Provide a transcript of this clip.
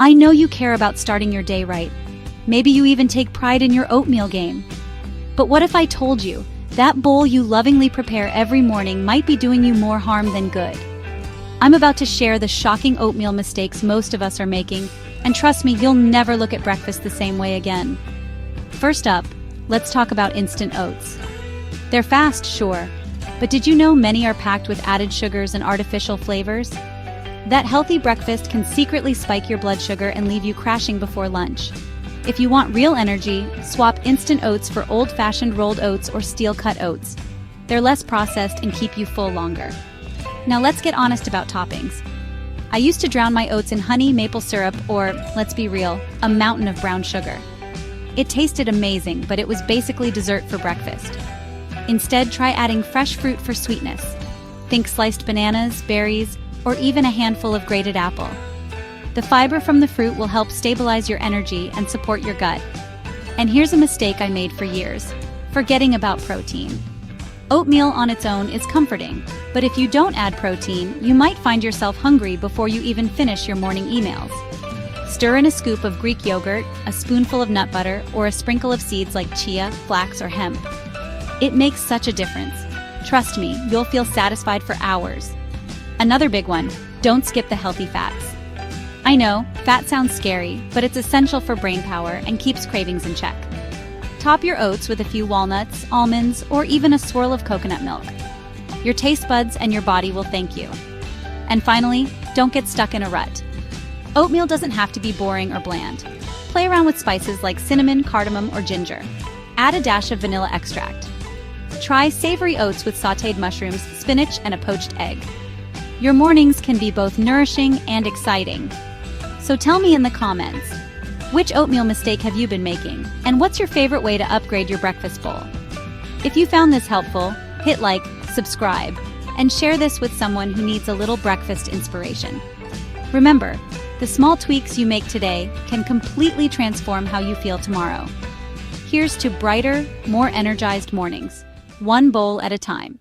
I know you care about starting your day right. Maybe you even take pride in your oatmeal game. But what if I told you that bowl you lovingly prepare every morning might be doing you more harm than good? I'm about to share the shocking oatmeal mistakes most of us are making, and trust me, you'll never look at breakfast the same way again. First up, let's talk about instant oats. They're fast, sure, but did you know many are packed with added sugars and artificial flavors? That healthy breakfast can secretly spike your blood sugar and leave you crashing before lunch. If you want real energy, swap instant oats for old-fashioned rolled oats or steel-cut oats. They're less processed and keep you full longer. Now let's get honest about toppings. I used to drown my oats in honey, maple syrup, or, let's be real, a mountain of brown sugar. It tasted amazing, but it was basically dessert for breakfast. Instead, try adding fresh fruit for sweetness. Think sliced bananas, berries, or even a handful of grated apple. The fiber from the fruit will help stabilize your energy and support your gut. And here's a mistake I made for years: forgetting about protein. Oatmeal on its own is comforting, but if you don't add protein, you might find yourself hungry before you even finish your morning emails. Stir in a scoop of Greek yogurt, a spoonful of nut butter, or a sprinkle of seeds like chia, flax, or hemp. It makes such a difference. Trust me, you'll feel satisfied for hours. Another big one: don't skip the healthy fats. I know, fat sounds scary, but it's essential for brain power and keeps cravings in check. Top your oats with a few walnuts, almonds, or even a swirl of coconut milk. Your taste buds and your body will thank you. And finally, don't get stuck in a rut. Oatmeal doesn't have to be boring or bland. Play around with spices like cinnamon, cardamom, or ginger. Add a dash of vanilla extract. Try savory oats with sautéed mushrooms, spinach, and a poached egg. Your mornings can be both nourishing and exciting. So tell me in the comments, which oatmeal mistake have you been making? And what's your favorite way to upgrade your breakfast bowl? If you found this helpful, hit like, subscribe, and share this with someone who needs a little breakfast inspiration. Remember, the small tweaks you make today can completely transform how you feel tomorrow. Here's to brighter, more energized mornings, one bowl at a time.